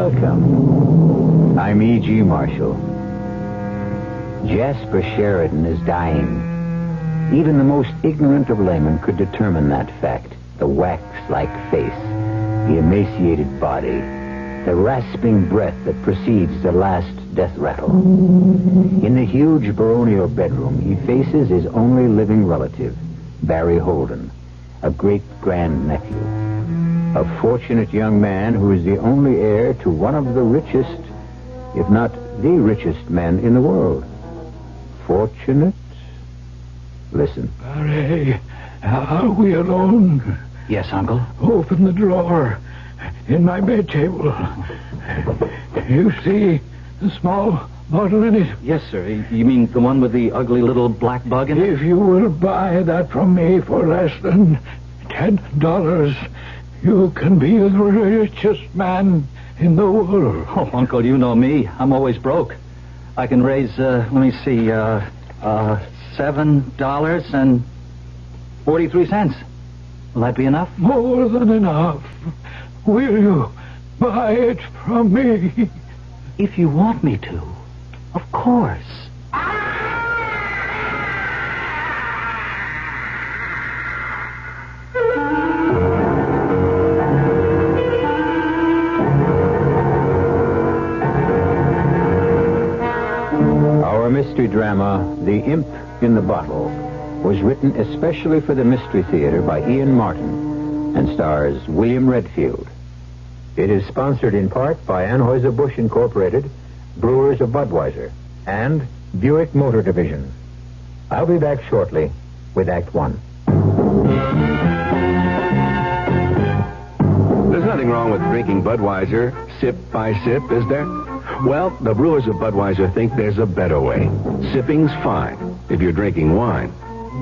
Welcome. I'm E.G. Marshall. Jasper Sheridan is dying. Even the most ignorant of laymen could determine that fact. The wax-like face, the emaciated body, the rasping breath that precedes the last death rattle. In the huge baronial bedroom, he faces his only living relative, Barry Holden, a great-grandnephew. A fortunate young man who is the only heir to one of the richest, if not the richest men in the world. Fortunate? Listen. Barry, are we alone? Yes, Uncle. Open the drawer in my bed table. You see the small bottle in it? Yes, sir. You mean the one with the ugly little black bug in it? If you will buy that from me for less than $10, you can be the richest man in the world. Oh, Uncle, you know me. I'm always broke. I can raise, $7.43. Will that be enough? More than enough. Will you buy it from me? If you want me to. Of course. Our mystery drama, The Imp in the Bottle, was written especially for the Mystery Theater by Ian Martin and stars William Redfield. It is sponsored in part by Anheuser-Busch Incorporated, Brewers of Budweiser, and Buick Motor Division. I'll be back shortly with Act One. There's nothing wrong with drinking Budweiser sip by sip, is there? Well, the Brewers of Budweiser think there's a better way. Sipping's fine if you're drinking wine.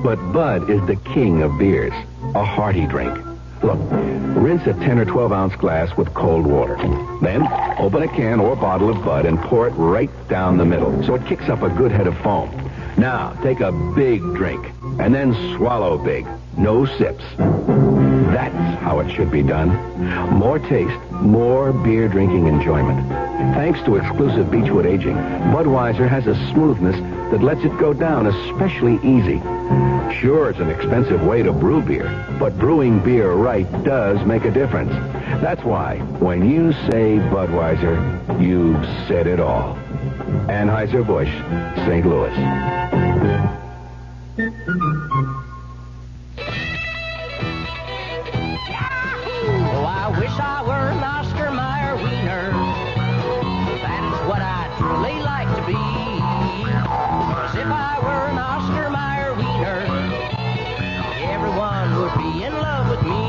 But Bud is the king of beers, a hearty drink. Look, rinse a 10 or 12-ounce glass with cold water. Then open a can or bottle of Bud and pour it right down the middle so it kicks up a good head of foam. Now, take a big drink and then swallow big. No sips. That's how it should be done. More taste, more beer drinking enjoyment. Thanks to exclusive Beechwood aging, Budweiser has a smoothness that lets it go down especially easy. Sure, it's an expensive way to brew beer, but brewing beer right does make a difference. That's why, when you say Budweiser, you've said it all. Anheuser-Busch, St. Louis. Oh, I wish I were an Oscar Mayer wiener. That is what I'd truly like to be. 'Cause if I were an Oscar Mayer wiener, everyone would be in love with me.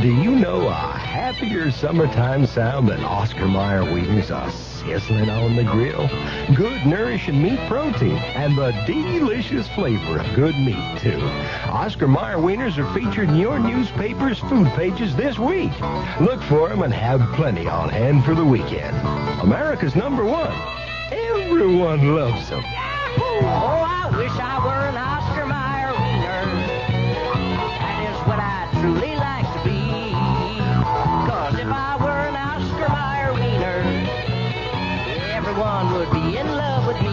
Do you know a happier summertime sound than Oscar Mayer wieners are sizzling on the grill? Good, nourishing meat protein and the delicious flavor of good meat, too. Oscar Mayer wieners are featured in your newspaper's food pages this week. Look for them and have plenty on hand for the weekend. America's #1. Everyone loves them. Oh, I wish I were an Oscar Mayer wiener. That is what I'd truly like to be. 'Cause if I were an Oscar Mayer wiener, everyone would be in love with me.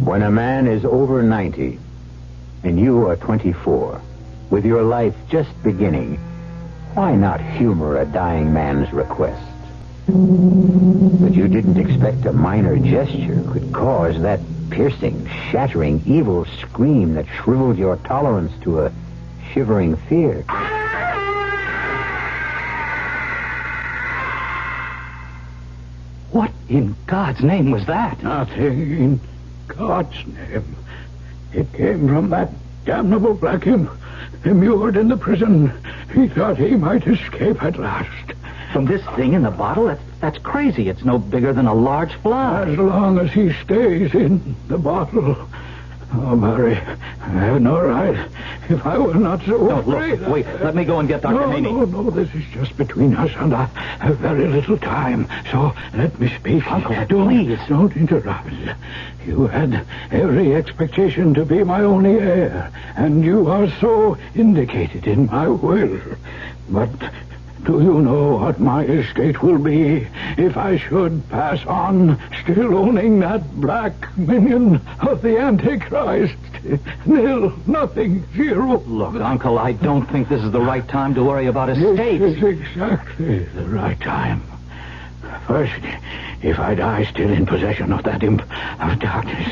When a man is over 90 and you are 24, with your life just beginning, why not humor a dying man's request? But you didn't expect a minor gesture could cause that piercing, shattering, evil scream that shriveled your tolerance to a shivering fear. What in God's name was that? Nothing in God's name. It came from that damnable black imp immured in the prison. He thought he might escape at last. From this thing in the bottle? That's crazy. It's no bigger than a large fly. As long as he stays in the bottle. Oh, Barry, I have no right if I were not so No, afraid... look, wait. Let me go and get Dr. Haney. No, this is just between us, and I have very little time. So let me speak. Uncle, please. Don't interrupt. You had every expectation to be my only heir, and you are so indicated in my will. But do you know what my estate will be if I should pass on still owning that black minion of the Antichrist? Nil, nothing, zero. Look, Uncle, I don't think this is the right time to worry about estates. This is exactly the right time. First, if I die still in possession of that imp of darkness,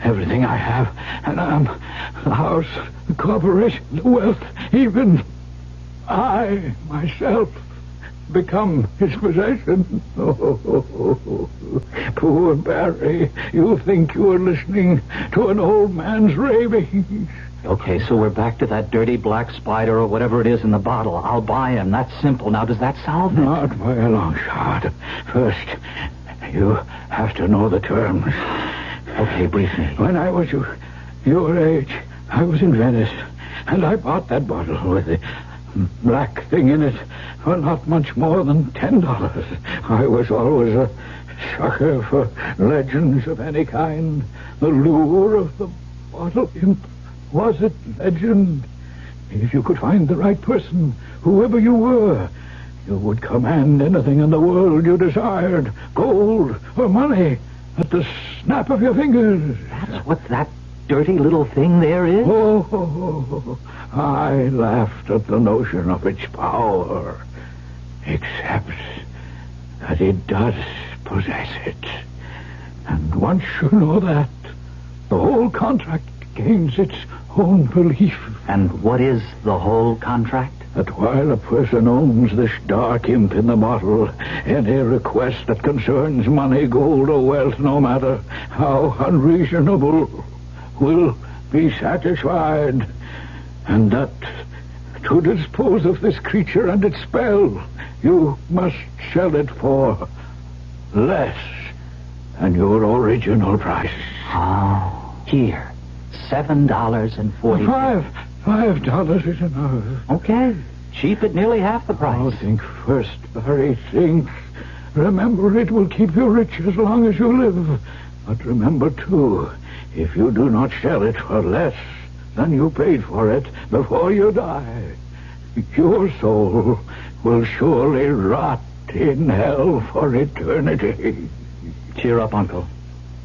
everything I have, and the house, the corporation, the wealth, even I, myself, become his possession. Oh, poor Barry, you think you are listening to an old man's ravings. Okay, so we're back to that dirty black spider or whatever it is in the bottle. I'll buy him. That's simple. Now, does that solve it? Not by a long shot. First, you have to know the terms. Okay, brief me. When I was your age, I was in Venice, and I bought that bottle with the black thing in it for not much more than $10. I was always a sucker for legends of any kind. The lure of the bottle imp was it legend. If you could find the right person, whoever you were, you would command anything in the world you desired, gold or money, at the snap of your fingers. That's what that dirty little thing there is? Oh, I laughed at the notion of its power, except that it does possess it. And once you know that, the whole contract gains its own belief. And what is the whole contract? That while a person owns this dark imp in the bottle, any request that concerns money, gold, or wealth, no matter how unreasonable, will be satisfied. And that to dispose of this creature and its spell, you must sell it for less than your original price. Oh, here. $7.40. $5 is enough. Okay. Cheap at nearly half the price. Oh, think first, Barry, think. Remember, it will keep you rich as long as you live. But remember, too, if you do not sell it for less than you paid for it before you die, your soul will surely rot in hell for eternity. Cheer up, Uncle.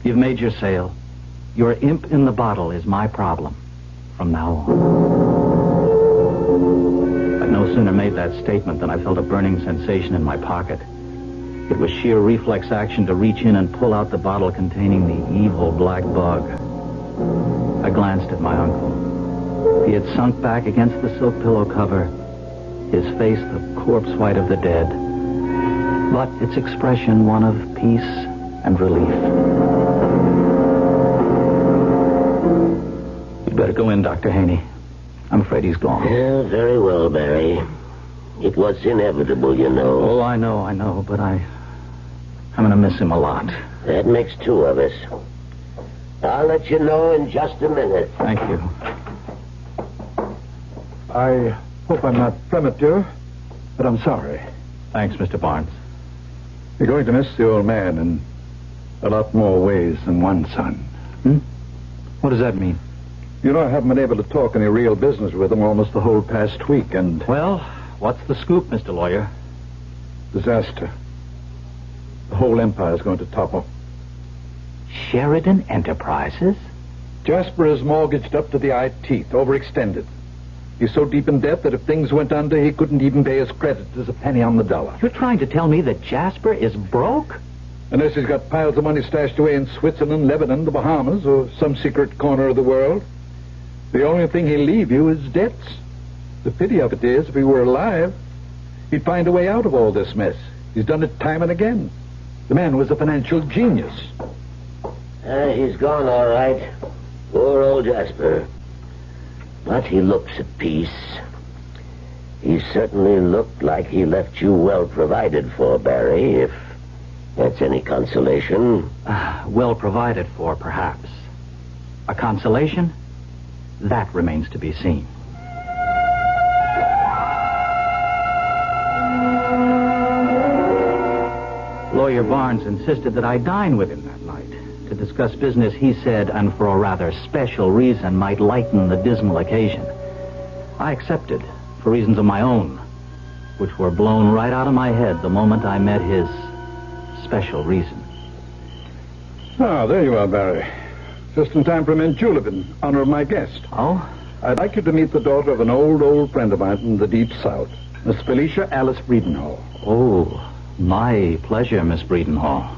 You've made your sale. Your imp in the bottle is my problem from now on. I'd no sooner made that statement than I felt a burning sensation in my pocket. It was sheer reflex action to reach in and pull out the bottle containing the evil black bug. I glanced at my uncle. He had sunk back against the silk pillow cover, his face the corpse white of the dead, but its expression one of peace and relief. You'd better go in, Dr. Haney. I'm afraid he's gone. Yeah, very well, Barry. It was inevitable, you know. Oh, I know, but I'm going to miss him a lot. That makes two of us. I'll let you know in just a minute. Thank you. I hope I'm not premature, but I'm sorry. Thanks, Mr. Barnes. You're going to miss the old man in a lot more ways than one, son. What does that mean? You know, I haven't been able to talk any real business with him almost the whole past week, and... Well, what's the scoop, Mr. Lawyer? Disaster. The whole empire's going to topple. Sheridan Enterprises? Jasper is mortgaged up to the eye teeth, overextended. He's so deep in debt that if things went under, he couldn't even pay his creditors a penny on the dollar. You're trying to tell me that Jasper is broke? Unless he's got piles of money stashed away in Switzerland, Lebanon, the Bahamas, or some secret corner of the world. The only thing he'll leave you is debts. The pity of it is, if he were alive, he'd find a way out of all this mess. He's done it time and again. The man was a financial genius. He's gone, all right. Poor old Jasper. But he looks at peace. He certainly looked like he left you well provided for, Barry, if that's any consolation. Well provided for, perhaps. A consolation? That remains to be seen. lawyer Barnes insisted that I dine with him that night to discuss business he said, and for a rather special reason, might lighten the dismal occasion. I accepted, for reasons of my own, which were blown right out of my head the moment I met his special reason. Ah, there you are, Barry. Just in time for a mint julep in honor of my guest. Oh? I'd like you to meet the daughter of an old friend of mine from the deep south, Miss Felicia Alice Breedenhall. Oh, my pleasure, Miss Breedenhall.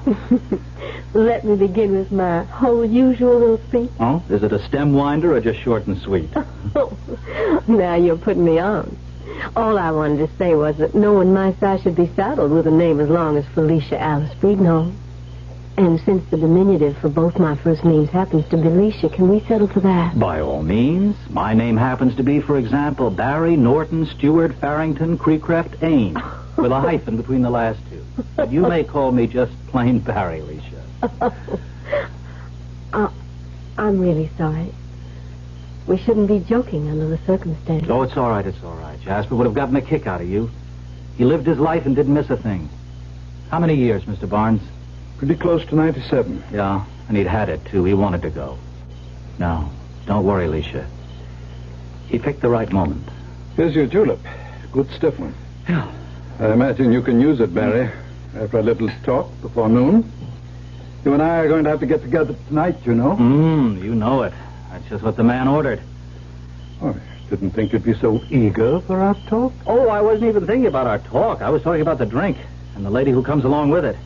Let me begin with my whole usual little speech. Oh, is it a stem winder or just short and sweet? Now you're putting me on. All I wanted to say was that no one my size should be saddled with a name as long as Felicia Alice Breedenhall. And since the diminutive for both my first names happens to be Felicia, can we settle for that? By all means. My name happens to be, for example, Barry Norton Stewart Farrington Creecreft Ain, with a hyphen between the last two. But you may call me just plain Barry, Alicia. I'm really sorry. We shouldn't be joking under the circumstances. Oh, it's all right, Jasper would have gotten a kick out of you. He lived his life and didn't miss a thing. How many years, Mr. Barnes? Pretty close to 97. Yeah, and he'd had it, too. He wanted to go. No, don't worry, Alicia. He picked the right moment. Here's your julep. Good stiff one. Yeah. I imagine you can use it, Barry, after a little talk before noon. You and I are going to have to get together tonight, you know. You know it. That's just what the man ordered. Oh, I didn't think you'd be so eager for our talk. Oh, I wasn't even thinking about our talk. I was talking about the drink and the lady who comes along with it.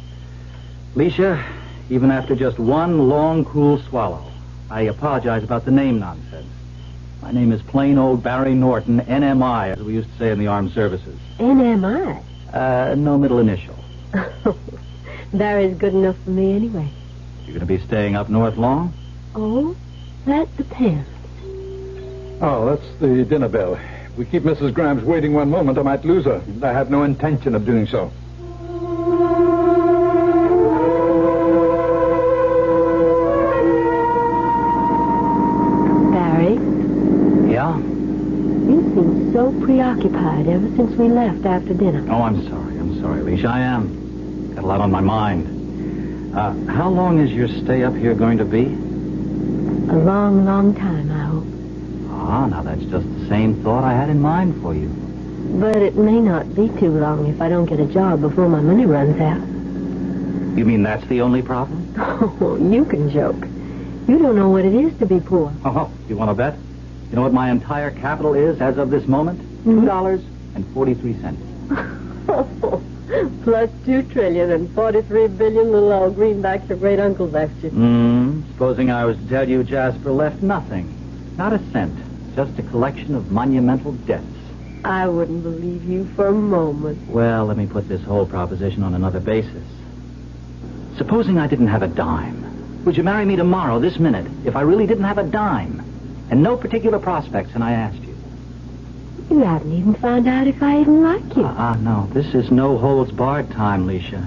Alicia, even after just one long, cool swallow, I apologize about the name nonsense. My name is plain old Barry Norton, NMI, as we used to say in the armed services. NMI? No middle initial. Barry's good enough for me anyway. You going to be staying up north long? Oh, that depends. Oh, that's the dinner bell. If we keep Mrs. Grimes waiting one moment, I might lose her. I have no intention of doing so. Barry? Yeah? You've been so preoccupied ever since we left after dinner. Oh, I'm sorry, Alicia. I am. Got a lot on my mind. How long is your stay up here going to be? A long, long time, I hope. Ah, now that's just the same thought I had in mind for you. But it may not be too long if I don't get a job before my money runs out. You mean that's the only problem? Oh, you can joke. You don't know what it is to be poor. Oh, you want to bet? You know what my entire capital is as of this moment? $2.43. Plus 2 trillion and 43 billion little old greenbacks your great uncle left you. Supposing I was to tell you Jasper left nothing. Not a cent. Just a collection of monumental debts. I wouldn't believe you for a moment. Well, let me put this whole proposition on another basis. Supposing I didn't have a dime. Would you marry me tomorrow, this minute, if I really didn't have a dime? And no particular prospects, and I asked you. You haven't even found out if I even like you. No. This is no holds barred time, Alicia.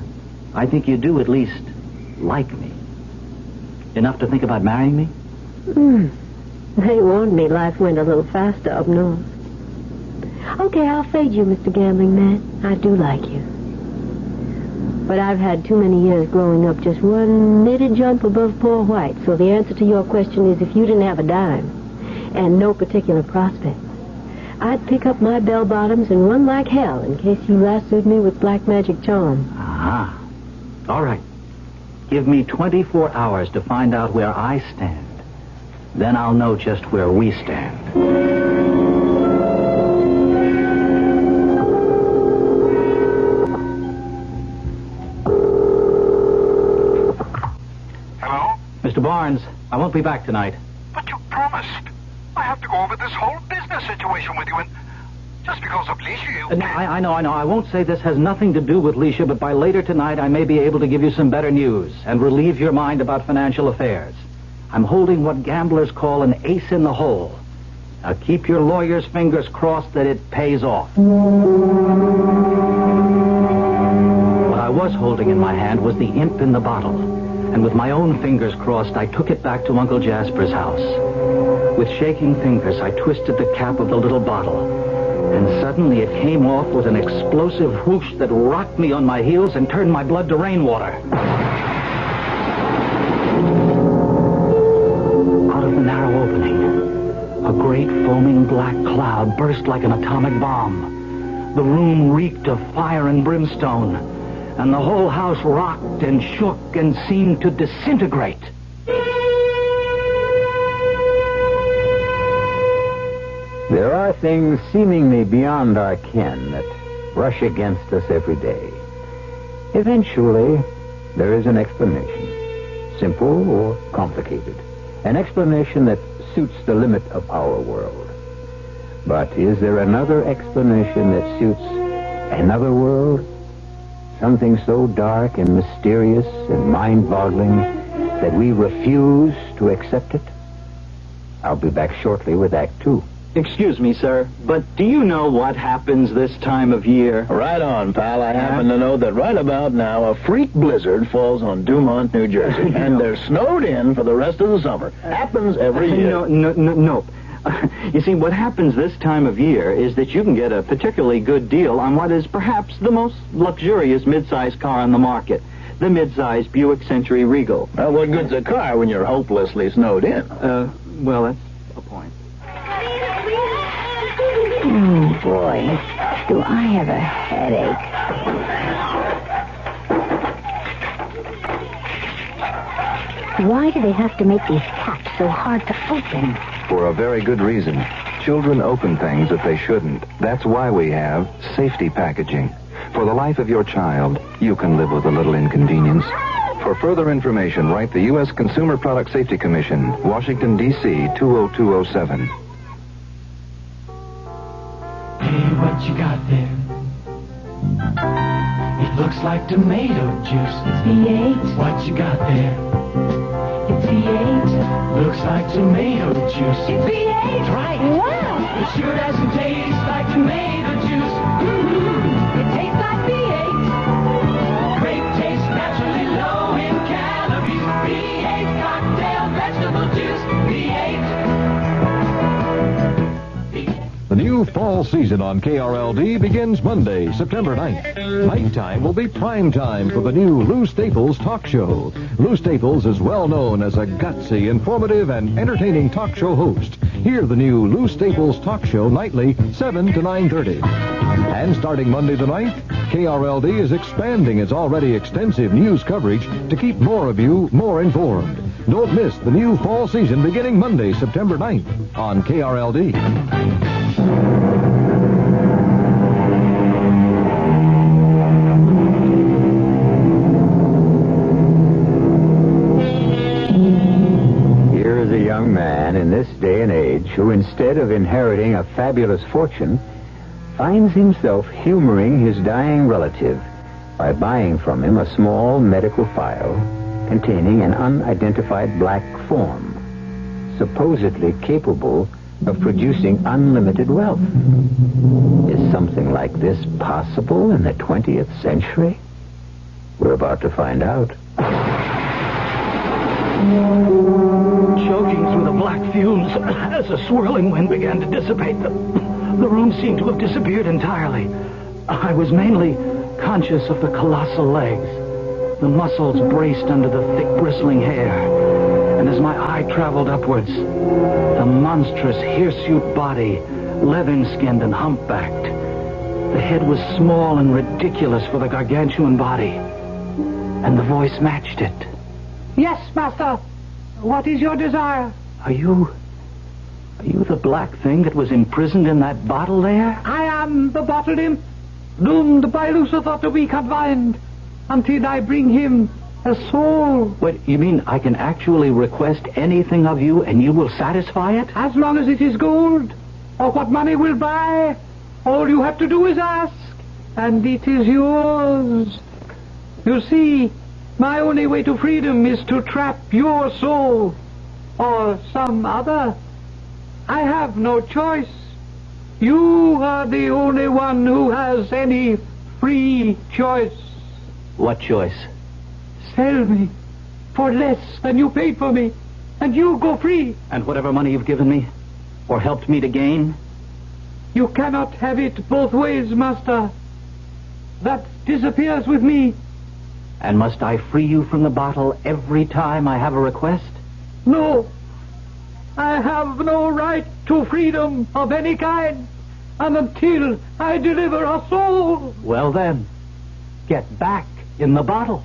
I think you do at least like me. Enough to think about marrying me? They warned me life went a little faster up north. Okay, I'll fade you, Mr. Gambling Man. I do like you. But I've had too many years growing up just one knitted jump above poor white. So the answer to your question is if you didn't have a dime and no particular prospect, I'd pick up my bell-bottoms and run like hell in case you lassoed me with black magic charm. All right. Give me 24 hours to find out where I stand. Then I'll know just where we stand. Hello? Mr. Barnes, I won't be back tonight. But you promised. I have to go over this whole business situation with you, and just because of Leisha, you... No, I know. I won't say this has nothing to do with Leisha, but by later tonight I may be able to give you some better news and relieve your mind about financial affairs. I'm holding what gamblers call an ace in the hole. Now keep your lawyer's fingers crossed that it pays off. What I was holding in my hand was the imp in the bottle. And with my own fingers crossed, I took it back to Uncle Jasper's house. With shaking fingers, I twisted the cap of the little bottle. And suddenly it came off with an explosive whoosh that rocked me on my heels and turned my blood to rainwater. Out of the narrow opening, a great foaming black cloud burst like an atomic bomb. The room reeked of fire and brimstone, and the whole house rocked and shook and seemed to disintegrate. There are things seemingly beyond our ken that rush against us every day. Eventually, there is an explanation, simple or complicated, an explanation that suits the limit of our world. But is there another explanation that suits another world? Something so dark and mysterious and mind-boggling that we refuse to accept it? I'll be back shortly with Act 2. Excuse me, sir, but do you know what happens this time of year? Right on, pal. I happen to know that right about now a freak blizzard falls on Dumont, New Jersey, and they're snowed in for the rest of the summer. Happens every year. No. You see, what happens this time of year is that you can get a particularly good deal on what is perhaps the most luxurious mid-size car on the market, the mid-size Buick Century Regal. Well, what good's a car when you're hopelessly snowed in? Well, that's a point. Oh, boy, do I have a headache. Why do they have to make these caps so hard to open? For a very good reason. Children open things that they shouldn't. That's why we have safety packaging. For the life of your child, you can live with a little inconvenience. For further information, write the U.S. Consumer Product Safety Commission, Washington, D.C. 20207. Hey, what you got there? It looks like tomato juice. It's V8. What you got there? It's V8. Looks like tomato juice. It's V8. Right. Wow. It sure doesn't taste like tomato juice. Mm-hmm. It tastes like V8. Great taste, naturally low in calories. V8 cocktail vegetable juice. V8. The new fall season on KRLD begins Monday, September 9th. Nighttime will be prime time for the new Lou Staples talk show. Lou Staples is well known as a gutsy, informative, and entertaining talk show host. Hear the new Lou Staples talk show nightly, 7 to 9:30. And starting Monday the 9th, KRLD is expanding its already extensive news coverage to keep more of you more informed. Don't miss the new fall season beginning Monday, September 9th on KRLD. Here is a young man in this day and age who, instead of inheriting a fabulous fortune, finds himself humoring his dying relative by buying from him a small medical file containing an unidentified black form, supposedly capable of producing unlimited wealth. Is something like this possible in the 20th century? We're about to find out. Choking through the black fumes as the swirling wind began to dissipate, the room seemed to have disappeared entirely. I was mainly conscious of the colossal legs. The muscles braced under the thick bristling hair. And as my eye traveled upwards, the monstrous hirsute body, leathern-skinned and humpbacked. The head was small and ridiculous for the gargantuan body. And the voice matched it. Yes, master. What is your desire? Are you the black thing that was imprisoned in that bottle there? I am the bottled imp, doomed by Lucifer to be confined until I bring him a soul. What, you mean I can actually request anything of you and you will satisfy it? As long as it is gold, or what money will buy, all you have to do is ask, and it is yours. You see, my only way to freedom is to trap your soul, or some other. I have no choice. You are the only one who has any free choice. What choice? Sell me for less than you paid for me, and you go free. And whatever money you've given me, or helped me to gain, You cannot have it both ways, master. That disappears with me. And must I free you from the bottle every time I have a request? No. I have no right to freedom of any kind, and until I deliver a soul. Well then, get back in the bottle.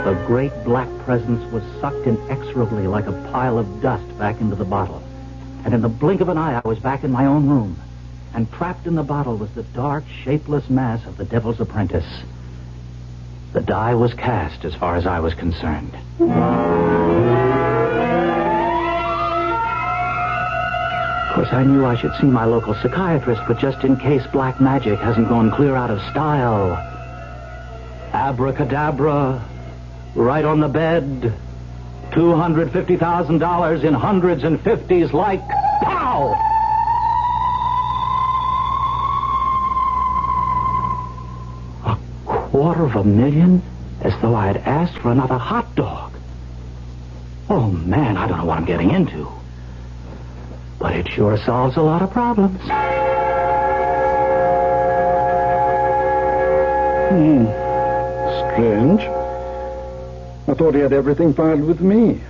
The great black presence was sucked inexorably like a pile of dust back into the bottle. And in the blink of an eye, I was back in my own room. And trapped in the bottle was the dark, shapeless mass of the devil's apprentice. The die was cast as far as I was concerned. Of course, I knew I should see my local psychiatrist, but just in case black magic hasn't gone clear out of style. Abracadabra, right on the bed, $250,000 in hundreds and fifties like pow! $250,000? As though I had asked for another hot dog. Oh, man, I don't know what I'm getting into. But it sure solves a lot of problems. Strange. I thought he had everything filed with me.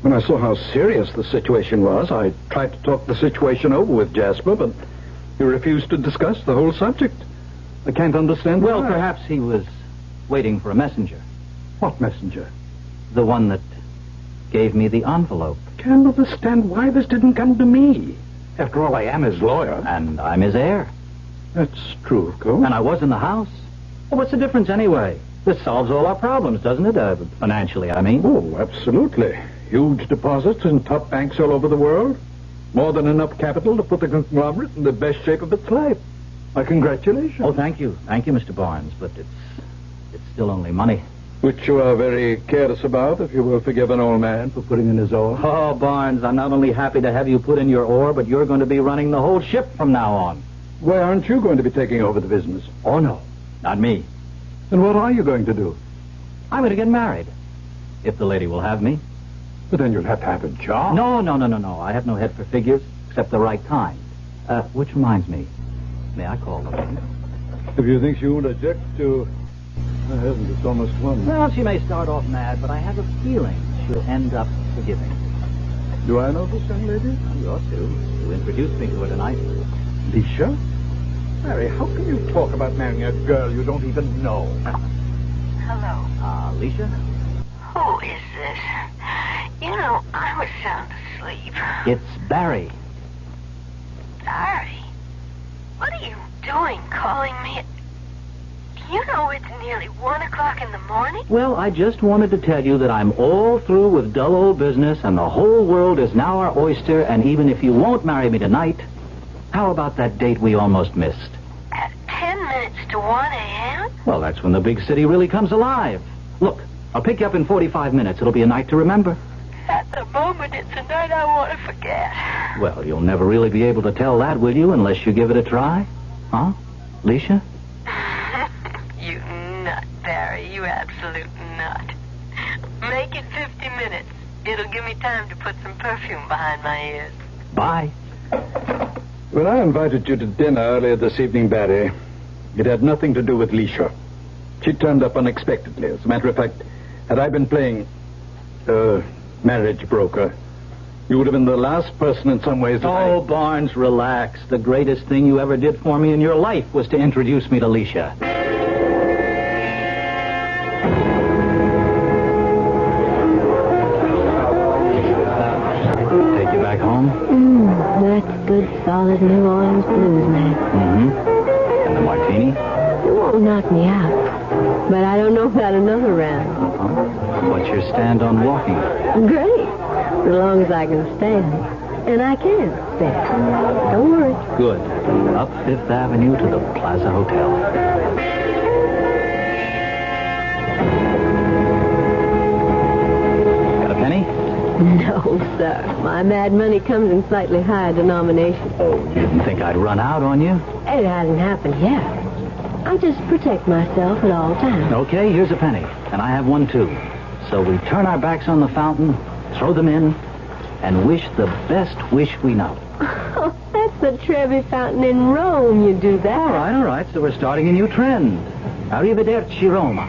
When I saw how serious the situation was, I tried to talk the situation over with Jasper, but he refused to discuss the whole subject. I can't understand Well, why. perhaps he was waiting for a messenger. What messenger? The one that gave me the envelope. Can't understand why this didn't come to me. After all, I am his lawyer. And I'm his heir. That's true, of course. And I was in the house. Well, what's the difference anyway? This solves all our problems, doesn't it? Financially, I mean. Oh, absolutely. Huge deposits in top banks all over the world. More than enough capital to put the conglomerate in the best shape of its life. My congratulations. Oh, thank you. Thank you, Mr. Barnes. But it's still only money. Which you are very careless about, if you will forgive an old man for putting in his oar. Oh, Barnes, I'm not only happy to have you put in your oar, but you're going to be running the whole ship from now on. Why aren't you going to be taking over the business? Oh, no. Not me. Then what are you going to do? I'm going to get married. If the lady will have me. But then you'll have to have a job. No. I have no head for figures, except the right kind. Which reminds me. May I call the lady? If you think she won't object to... I haven't. It's almost one. Well, she may start off mad, but I have a feeling she'll end up forgiving. Do I know this young lady? You ought to. You introduced me to her tonight. Felicia? Mary, how can you talk about marrying a girl you don't even know? Hello. Alicia? Who is this? You know, I was sound asleep. It's Barry. Barry? What are you doing calling me? You know it's nearly 1 o'clock in the morning? Well, I just wanted to tell you that I'm all through with dull old business, and the whole world is now our oyster, and even if you won't marry me tonight, how about that date we almost missed? At 10 minutes to 1 a.m.? Well, that's when the big city really comes alive. Look, I'll pick you up in 45 minutes. It'll be a night to remember. At the moment, it's a night I want to forget. Well, you'll never really be able to tell that, will you, unless you give it a try? Huh, Alicia? You nut, Barry. You absolute nut. Make it 50 minutes. It'll give me time to put some perfume behind my ears. Bye. When I invited you to dinner earlier this evening, Barry, it had nothing to do with Alicia. She turned up unexpectedly. As a matter of fact, had I been playing marriage broker, you would have been the last person in some ways that Oh, Barnes, relax. The greatest thing you ever did for me in your life was to introduce me to Alicia. Take you back home? That's good, solid New Orleans blues, man. Mm-hmm. And the martini? It won't knock me out. But I don't know about another round. What's your stand on walking? Great. As long as I can stand. And I can stand. Don't worry. Good. Up Fifth Avenue to the Plaza Hotel. Got a penny? No, sir. My mad money comes in slightly higher denomination. Oh, you didn't think I'd run out on you? It hasn't happened yet. I just protect myself at all times. Okay, here's a penny. And I have one, too. So we turn our backs on the fountain, throw them in, and wish the best wish we know. Oh, that's the Trevi Fountain in Rome. You do that. All right. So we're starting a new trend. Arrivederci, Roma.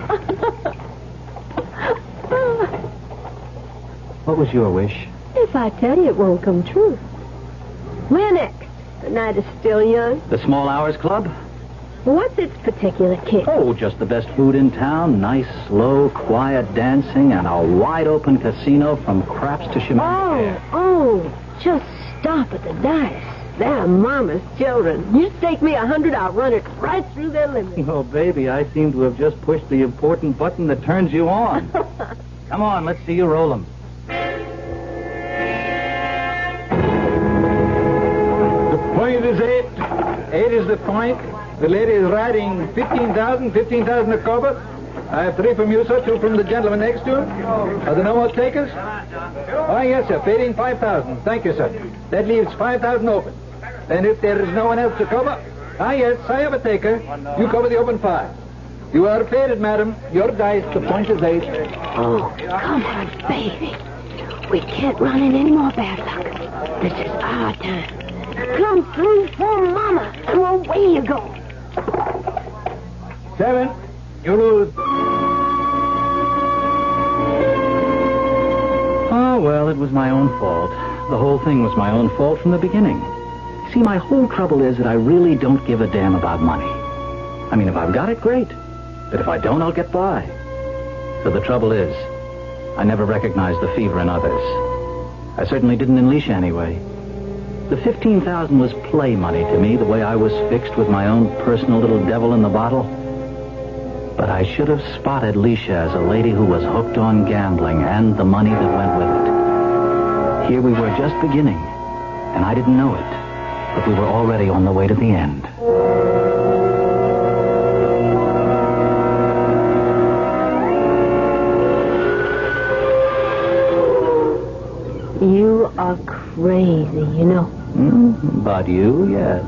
What was your wish? If I tell you, it won't come true. Where next? The night is still young. The Small Hours Club? What's its particular kick? Oh, just the best food in town, nice, slow, quiet dancing, and a wide-open casino from craps to shenanigans. Oh, just stop at the dice. They're Mama's children. You stake me 100, I'll run it right through their limit. Oh, baby, I seem to have just pushed the important button that turns you on. Come on, let's see you roll them. The point is 8. 8 is the point. The lady is riding 15,000 a cover. I have 3 from you, sir, 2 from the gentleman next to him. Are there no more takers? Oh, yes, sir, fading 5,000. Thank you, sir. That leaves 5,000 open. And if there is no one else to cover, yes, I have a taker. You cover the open 5. You are faded, madam. Your dice, the point is 8. Oh, come on, baby. We can't run in any more bad luck. This is our time. Come through for Mama, and away you go. 7. You lose. Oh, well, it was my own fault. The whole thing was my own fault from the beginning. See, my whole trouble is that I really don't give a damn about money. I mean, if I've got it, great. But if I don't, I'll get by. So the trouble is, I never recognized the fever in others. I certainly didn't in Leisha anyway. The 15,000 was play money to me, the way I was fixed with my own personal little devil in the bottle. But I should have spotted Leisha as a lady who was hooked on gambling and the money that went with it. Here we were just beginning, and I didn't know it, but we were already on the way to the end. You are crazy, you know. But you, yes.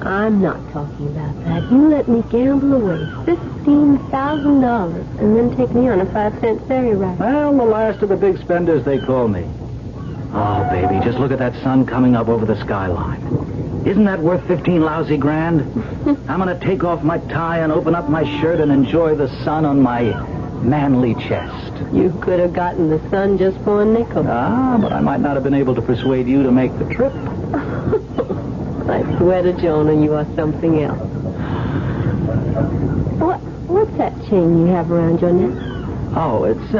I'm not talking about that. You let me gamble away $15,000 and then take me on a 5-cent ferry ride. Well, the last of the big spenders, they call me. Oh, baby, just look at that sun coming up over the skyline. Isn't that worth 15 lousy grand? I'm going to take off my tie and open up my shirt and enjoy the sun on my manly chest. You could have gotten the sun just for a nickel. But I might not have been able to persuade you to make the trip. I swear to Jonah, you are something else. What's that chain you have around your neck? Oh, it's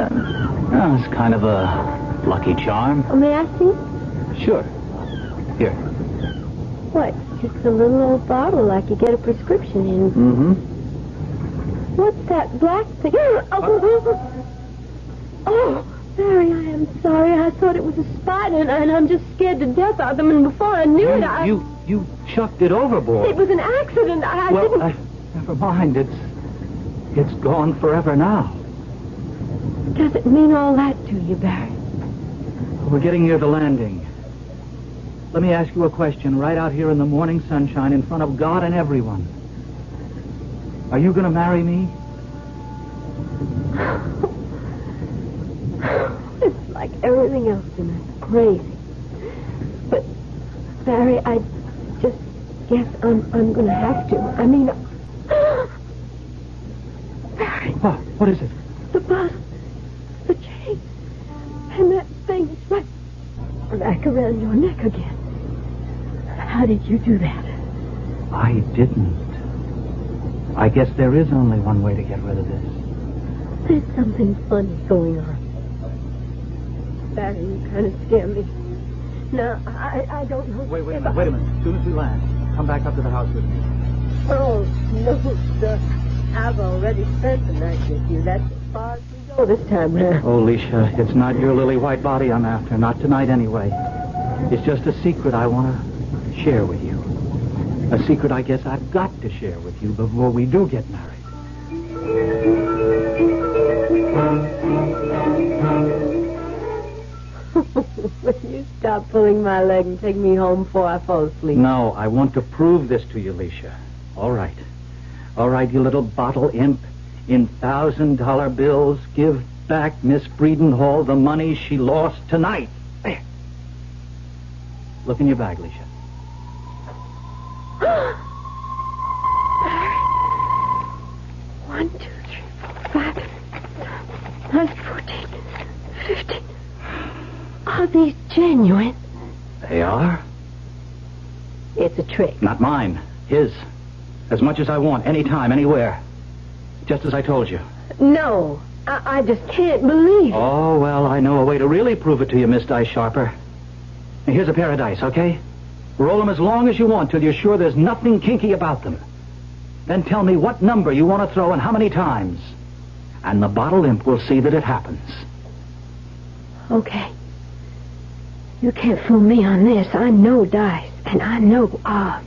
kind of a lucky charm. Oh, may I see? Sure. Here. What? Just a little old bottle like you get a prescription in. Mm-hmm. What's that black thing? Oh, Barry, I am sorry. I thought it was a spider, and I'm just scared to death of them. And before I knew it, You chucked it overboard. It was an accident. I didn't... Never mind. It's gone forever now. Does it mean all that to you, Barry? We're getting near the landing. Let me ask you a question right out here in the morning sunshine in front of God and everyone. Are you going to marry me? It's like everything else tonight. Crazy. But, Barry, I just guess I'm going to have to. I mean... Barry. What is it? The bus. The chain. And that thing is right back around your neck again. How did you do that? I didn't. I guess there is only one way to get rid of this. There's something funny going on. Barry, you kind of scare me. No, I don't know. Wait a minute. As soon as we land, come back up to the house with me. Oh, no, sir. I've already spent the night with you. That's as far as we go this time round. Oh, Leisha, it's not your lily white body I'm after. Not tonight, anyway. It's just a secret I want to share with you. A secret I guess I've got to share with you before we do get married. Will you stop pulling my leg and take me home before I fall asleep? No, I want to prove this to you, Leisha. All right. All right, you little bottle imp. In $1,000 bills, give back Miss Friedenhall the money she lost tonight. There. Look in your bag, Alicia. One, 2, 3, 4, 5, 9, 14, 15. Are these genuine? They are? It's a trick. Not mine. His. As much as I want, anytime, anywhere. Just as I told you. No, I just can't believe it. Oh, well, I know a way to really prove it to you, Miss Dice Sharper. Now, here's a pair of dice, okay? Roll them as long as you want till you're sure there's nothing kinky about them. Then tell me what number you want to throw and how many times. And the bottle imp will see that it happens. Okay. You can't fool me on this. I know dice, and I know odds.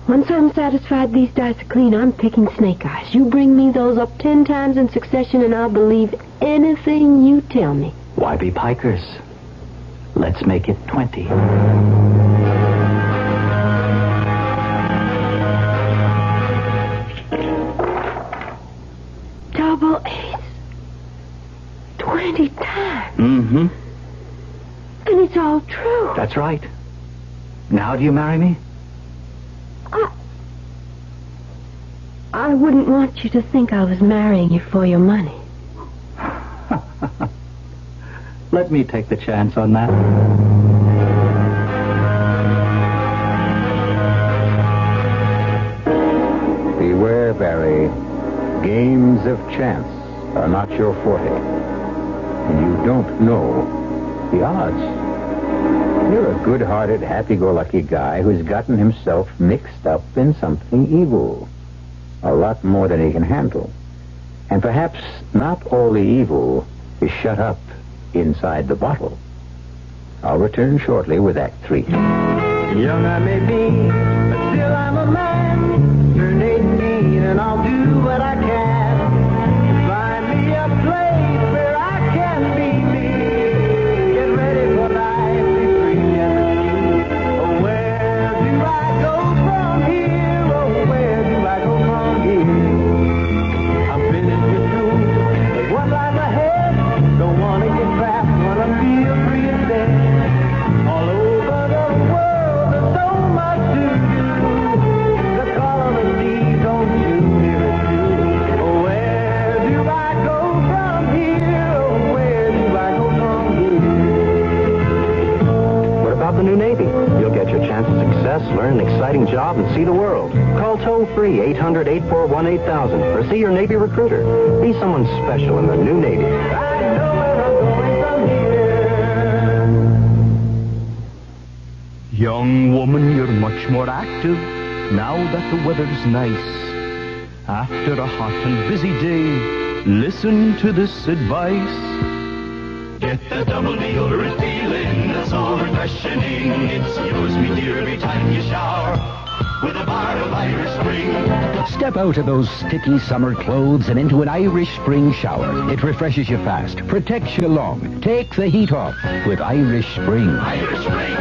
Once I'm satisfied these dice are clean, I'm picking snake eyes. You bring me those up 10 times in succession, and I'll believe anything you tell me. Why be pikers? Let's make it 20. Double ace. 20 times. Mm-hmm. And it's all true. That's right. Now do you marry me? I wouldn't want you to think I was marrying you for your money. Let me take the chance on that. Beware, Barry. Games of chance are not your forte. And you don't know the odds. You're a good-hearted, happy-go-lucky guy who's gotten himself mixed up in something evil. A lot more than he can handle. And perhaps not all the evil is shut up inside the bottle. I'll return shortly with Act 3. Young I may be, but still I'm a man. Turned 18 and I'll do what I can. Find me a place where I can be me. Get ready for life, be free and free. Oh, where do I go from here? Oh, where do I go from here? I'm finished with school, but one life ahead. Don't want to get trapped, want to feel free instead. All over the world, there's so much to do. The call of the sea, don't you hear it too? Oh, where do I go from here? Oh, where do I go from here? What about the new Navy? You'll get your chance of success, learn an exciting job, and see the world. Call toll-free 800-841-8000 or see your Navy recruiter. Be someone special in the new Navy. Young woman, you're much more active now that the weather's nice. After a hot and busy day, listen to this advice. Get the double deodorant feeling that's so refreshing. It's yours, me dear, every time you shower with a bar of Irish Spring. Step out of those sticky summer clothes and into an Irish Spring shower. It refreshes you fast, protects you long. Take the heat off with Irish Spring. Irish Spring.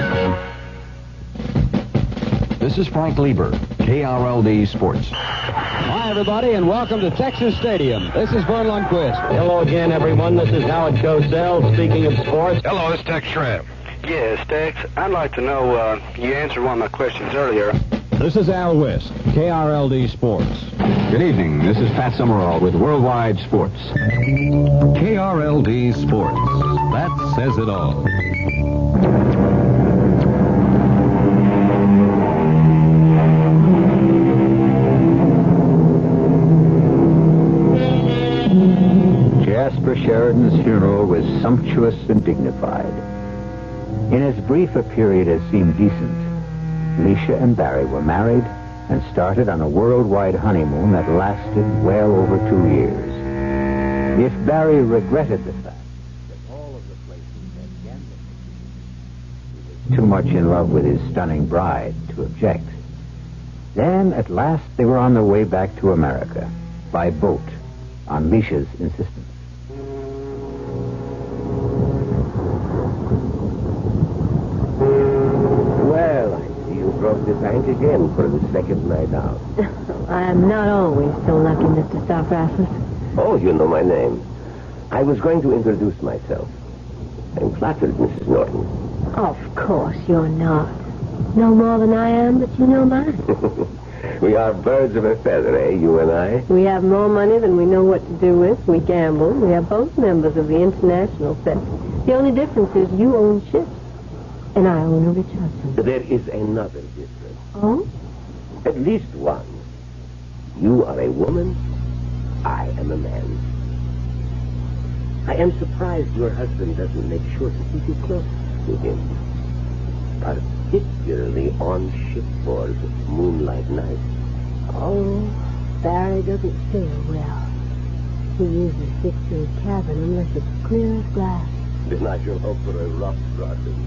This is Frank Lieber, KRLD Sports. Hi, everybody, and welcome to Texas Stadium. This is Vern Lundquist. Hello again, everyone. This is Howard Cosell, speaking of sports. Hello, it's Tex Schramm. Yes, Tex. I'd like to know, you answered one of my questions earlier. This is Al West, KRLD Sports. Good evening. This is Pat Summerall with Worldwide Sports. KRLD Sports. That says it all. Jasper Sheridan's funeral was sumptuous and dignified. In as brief a period as seemed decent, Felicia and Barry were married and started on a worldwide honeymoon that lasted well over 2 years. If Barry regretted the fact that all of the places had gambling, he was too much in love with his stunning bride to object. Then, at last, they were on their way back to America, by boat, on Licia's insistence. Well, I see you broke the bank again for the second night out. I'm not always so lucky, Mr. Stoffrassler. Oh, you know my name. I was going to introduce myself. I'm flattered, Mrs. Norton. Of course you're not. No more than I am, but you know mine. We are birds of a feather, eh, you and I? We have more money than we know what to do with. We gamble. We are both members of the international set. The only difference is you own ships, and I own a rich husband. There is another difference. Oh? At least one. You are a woman. I am a man. I am surprised your husband doesn't make sure to keep you close to him. Particularly on shipboard moonlight nights. Oh, Barry doesn't sail well. He usually sticks to his cabin unless it's clear as glass. Then I shall hope for a rough crossing.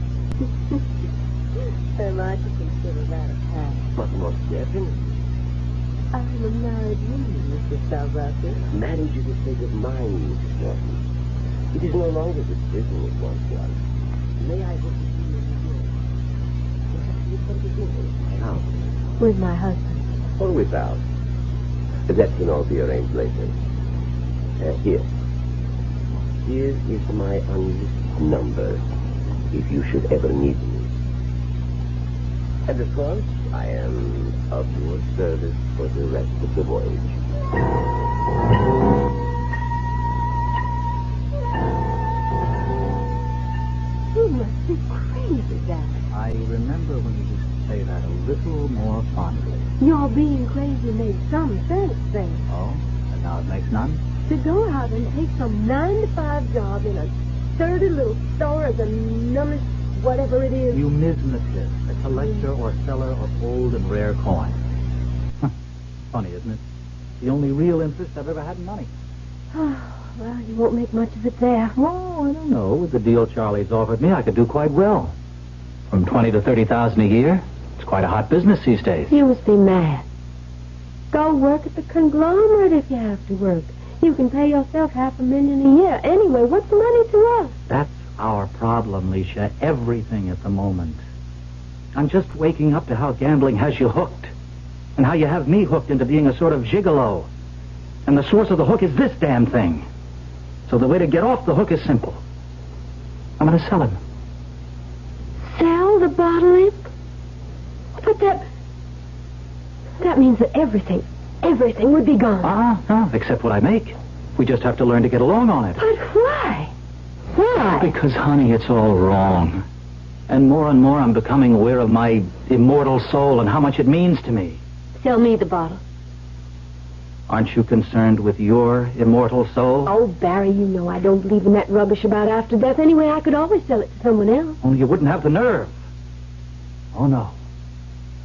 Am I to consider that a pass? But most definitely. I'm a married woman, Mr. Salvador. Marriage is a state of mind, Mrs. Norton. It is no longer the prison it once was. May I hope to see you in New York? Perhaps you come to dinner at my house. With my husband. Or without. That can all be arranged later. Here. Here is my unlisted number, if you should ever need me. And of course, I am of your service for the rest of the voyage. You must be crazy, Dad. I remember when you used to say that a little more fondly. Your being crazy made some sense then. Oh? And now it makes none? To go out and take some 9-to-5 job in a dirty little store as a numbers, whatever it is. You mismatist, a collector or seller of old and rare coins. Funny, isn't it? The only real interest I've ever had in money. Well, you won't make much of it there. Oh, I don't know. With the deal Charlie's offered me, I could do quite well. From 20 to 30,000 a year. It's quite a hot business these days. You must be mad. Go work at the conglomerate if you have to work. You can pay yourself $500,000 a year. Anyway, what's the money to us? That's our problem, Alicia. Everything at the moment. I'm just waking up to how gambling has you hooked. And how you have me hooked into being a sort of gigolo. And the source of the hook is this damn thing. So the way to get off the hook is simple. I'm going to sell him. Sell the bottle imp? But that means that everything would be gone. No, except what I make. We just have to learn to get along on it. But why? Why? Because, honey, it's all wrong. And more I'm becoming aware of my immortal soul and how much it means to me. Sell me the bottle. Aren't you concerned with your immortal soul? Oh, Barry, you know I don't believe in that rubbish about after death. Anyway, I could always sell it to someone else. Only you wouldn't have the nerve. Oh, no.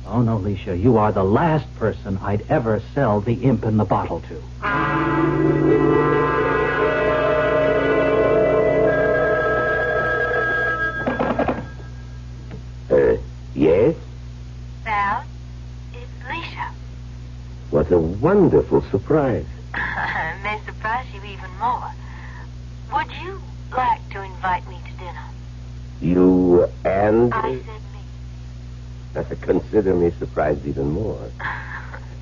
Oh, no, Alicia, you are the last person I'd ever sell the imp in the bottle to. Yes? Val, it's Felicia. What a wonderful surprise. May surprise you even more. Would you like to invite me to dinner? You and... I said me. Consider me surprised even more.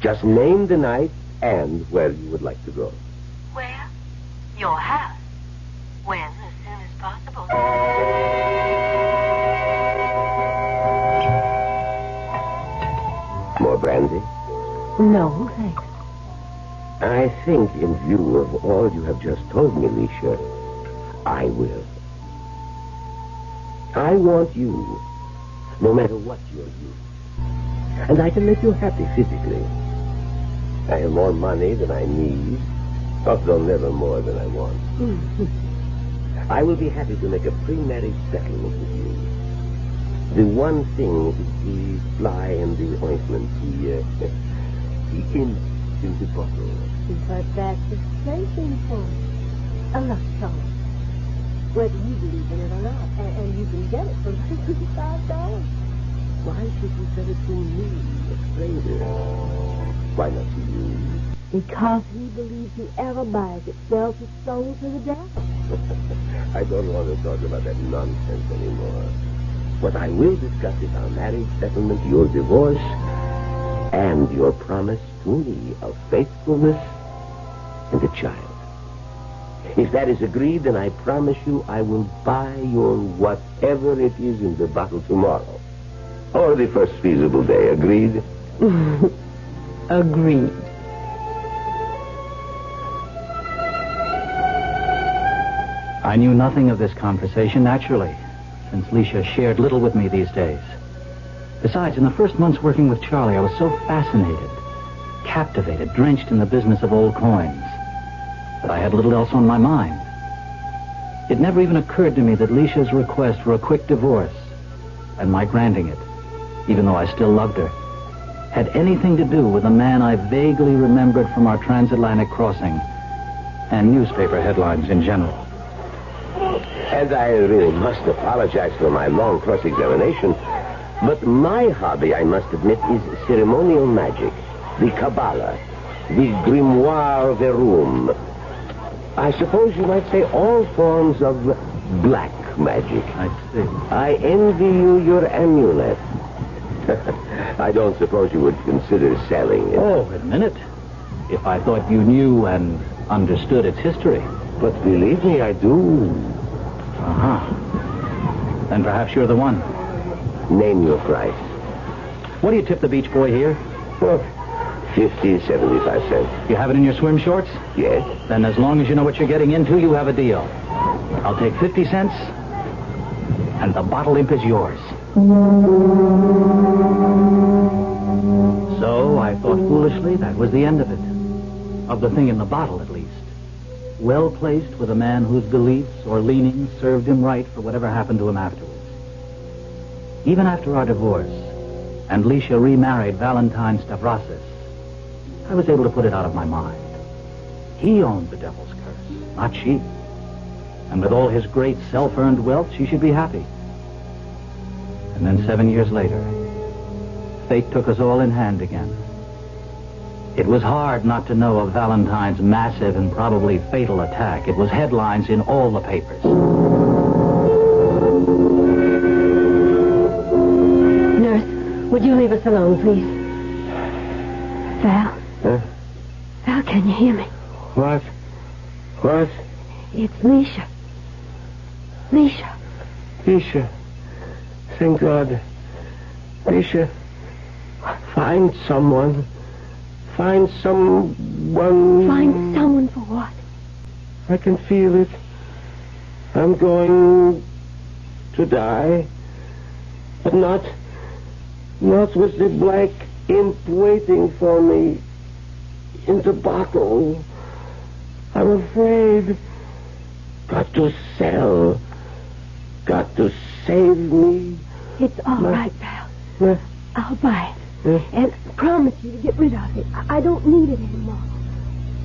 Just name the night and where you would like to go. Where? Your house. When? As soon as possible. More brandy? No, thanks. I think, in view of all you have just told me, Alicia, I will. I want you, no matter what your use. And I can make you happy physically. I have more money than I need, although never more than I want. I will be happy to make a pre-marriage settlement with you. The one thing is the fly in the ointment, the imp in the bottle. But that's the same point. A love song. Whether you believe in it or not. And you can get it for $55. Why should you sell it to me, a stranger? Why not to you? Because he believes whoever buys it sells his soul to the devil. I don't want to talk about that nonsense anymore. What I will discuss is our marriage settlement, your divorce, and your promise to me of faithfulness and a child. If that is agreed, then I promise you I will buy your whatever it is in the bottle tomorrow. Or the first feasible day. Agreed? Agreed. I knew nothing of this conversation, naturally, since Felicia shared little with me these days. Besides, in the first months working with Charlie, I was so fascinated, captivated, drenched in the business of old coins, that I had little else on my mind. It never even occurred to me that Felicia's request for a quick divorce, and my granting it, even though I still loved her, had anything to do with a man I vaguely remembered from our transatlantic crossing and newspaper headlines in general. And I really must apologize for my long cross-examination, but my hobby, I must admit, is ceremonial magic, the Kabbalah, the Grimoire Verum. I suppose you might say all forms of black magic. I see. I envy you your amulet. I don't suppose you would consider selling it. Oh, admit it. If I thought you knew and understood its history. But believe me, I do. Uh-huh. Then perhaps you're the one. Name your price. What do you tip the beach boy here? Oh, 50, 75 cents. You have it in your swim shorts? Yes. Then as long as you know what you're getting into, you have a deal. I'll take 50 cents, and the bottle imp is yours. So I thought foolishly that was the end of it. Of the thing in the bottle, at least. Well placed with a man whose beliefs or leanings served him right for whatever happened to him afterwards. Even after our divorce, and Felicia remarried Valentine Stavrasis, I was able to put it out of my mind. He owned the devil's curse, not she. And with all his great self-earned wealth, she should be happy. And then 7 years later, fate took us all in hand again. It was hard not to know of Valentine's massive and probably fatal attack. It was headlines in all the papers. Nurse, would you leave us alone, please? Val? Val, can you hear me? What? What? It's Felicia. Felicia. Felicia. Thank God. Felicia, find someone. Find someone... Find someone for what? I can feel it. I'm going to die. But not with the black imp waiting for me in the bottle. I'm afraid. Got to sell. Got to save me. It's all right, pal. I'll buy it. And promise you to get rid of it. I don't need it anymore.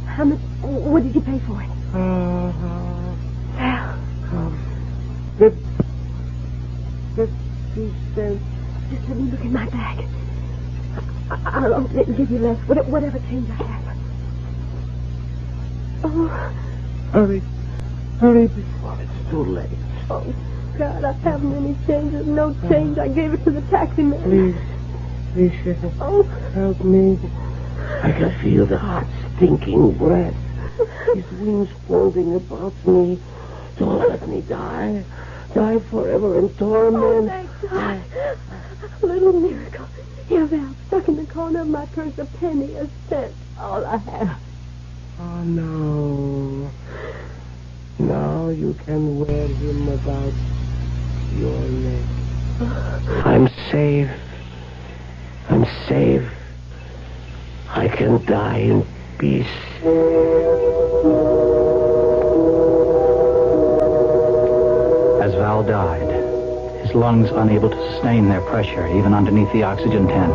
How much... What did you pay for it? Val. 50 cents. Just let me look in my bag. I'll open it and give you less. Whatever change I have. Oh. Hurry before it's too late. Oh, God, I haven't any change. There's no change. I gave it to the taxi man. Please, help me. I can feel the hot, stinking breath. His wings folding about me. Don't let me die. Die forever in torment. Oh, thank God. A little miracle. Here, Val, stuck in the corner of my purse, a penny, a cent. All I have. Oh, no. Now you can wear him about your neck. I'm safe. I'm safe. I can die in peace. As Val died, his lungs unable to sustain their pressure even underneath the oxygen tent,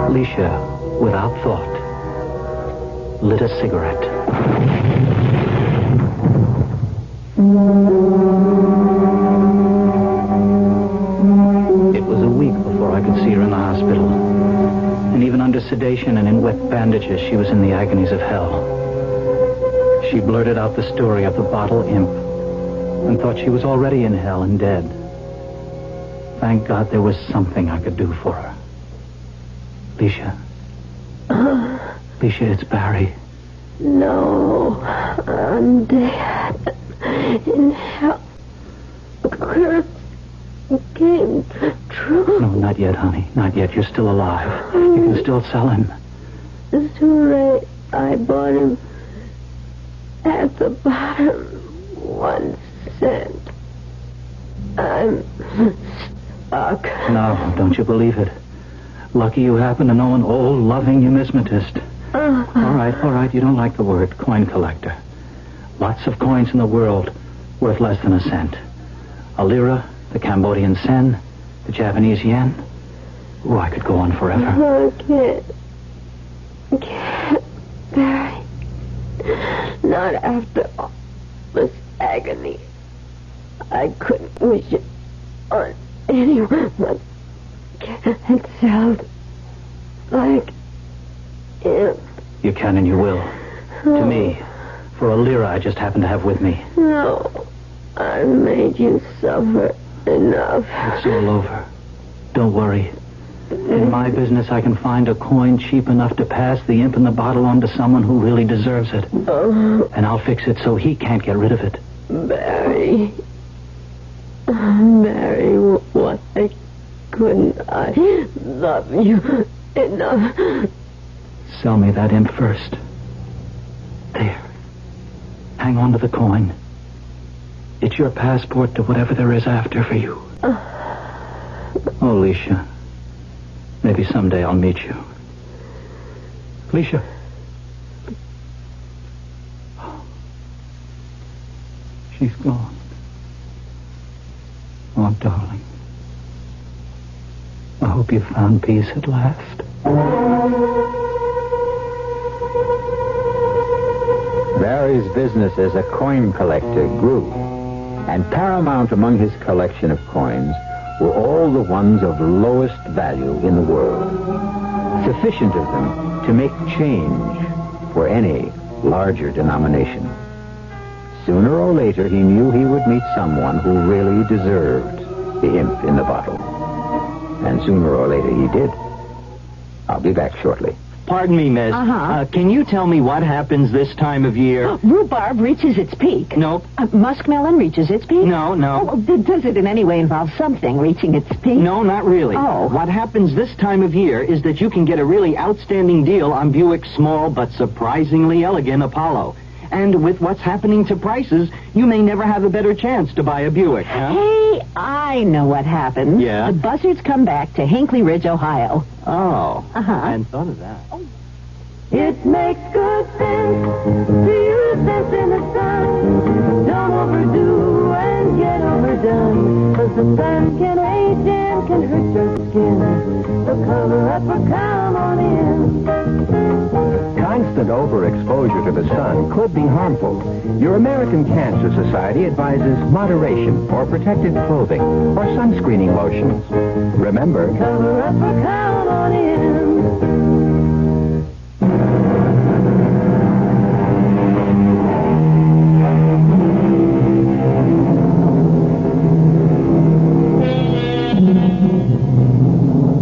Felicia, without thought, lit a cigarette. It was a week before I could see her in the hospital. And even under sedation and in wet bandages, she was in the agonies of hell. She blurted out the story of the bottle imp and thought she was already in hell and dead. Thank God there was something I could do for her. Felicia. Felicia, it's Barry. No, I'm dead. In hell. The curse came true. No, not yet, honey. Not yet. You're still alive. You can still sell him. It's too late. I bought him at the bottom. 1 cent. I'm stuck. No, don't you believe it. Lucky you happen to know an old, loving numismatist. All right. You don't like the word coin collector. Lots of coins in the world worth less than a cent. A lira, the Cambodian sen, the Japanese yen. Oh, I could go on forever. I can't, Barry. Not after all this agony. I couldn't wish it on anyone but it sounds like it. You can and you will. To me, for a lira I just happen to have with me. No, I've made you suffer enough. It's all over. Don't worry. In my business, I can find a coin cheap enough to pass the imp in the bottle on to someone who really deserves it. And I'll fix it so he can't get rid of it. Barry, why couldn't I love you enough? Sell me that imp first. There. Hang on to the coin. It's your passport to whatever there is after for you. Oh, Alicia. Maybe someday I'll meet you. Alicia. She's gone. Oh, darling. I hope you found peace at last. Barry's business as a coin collector grew, and paramount among his collection of coins were all the ones of lowest value in the world, sufficient of them to make change for any larger denomination. Sooner or later, he knew he would meet someone who really deserved the imp in the bottle. And sooner or later he did. I'll be back shortly. Pardon me, miss. Can you tell me what happens this time of year? Rhubarb reaches its peak. Nope. Muskmelon reaches its peak? No. Oh, does it in any way involve something reaching its peak? No, not really. Oh. What happens this time of year is that you can get a really outstanding deal on Buick's small but surprisingly elegant Apollo. And with what's happening to prices, you may never have a better chance to buy a Buick, huh? Hey, I know what happens. Yeah? The buzzards come back to Hinckley Ridge, Ohio. Oh. I hadn't thought of that. It makes good sense to use sense in the sun. Don't overdo and get overdone. 'Cause the sun can age and can hurt your skin. So cover up or come on in. Constant overexposure to the sun could be harmful. Your American Cancer Society advises moderation or protective clothing or sunscreening lotions. Remember, Cover up or come on in.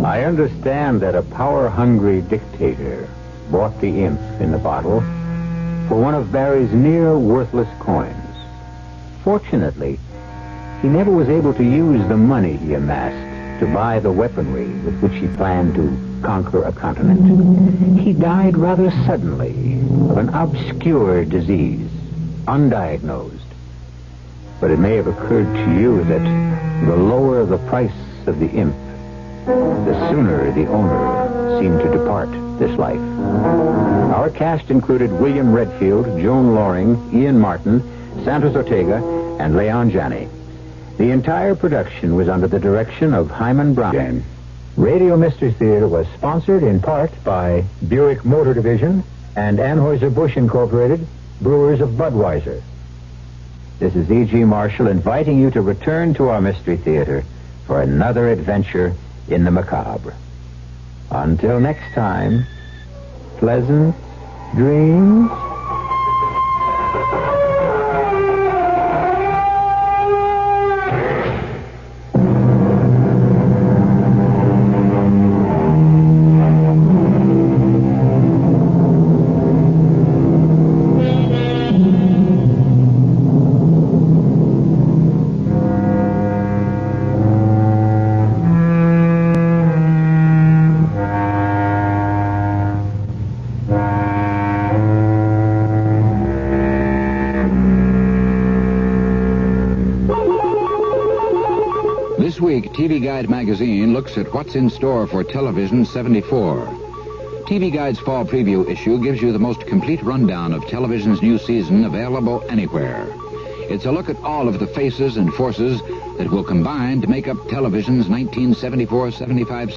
I understand that a power-hungry dictator bought the imp in the bottle for one of Barry's near-worthless coins. Fortunately, he never was able to use the money he amassed to buy the weaponry with which he planned to conquer a continent. He died rather suddenly of an obscure disease, undiagnosed. But it may have occurred to you that the lower the price of the imp, the sooner the owner seemed to depart this life. Our cast included William Redfield, Joan Lorring, Ian Martin, Santos Ortega, and Leon Janney. The entire production was under the direction of Himan Brown. Radio Mystery Theater was sponsored in part by Buick Motor Division and Anheuser-Busch Incorporated, brewers of Budweiser. This is E.G. Marshall inviting you to return to our Mystery Theater for another adventure in the macabre. Until next time, pleasant dreams. This week, TV Guide magazine looks at what's in store for Television 74. TV Guide's fall preview issue gives you the most complete rundown of television's new season available anywhere. It's a look at all of the faces and forces that will combine to make up television's 1974-75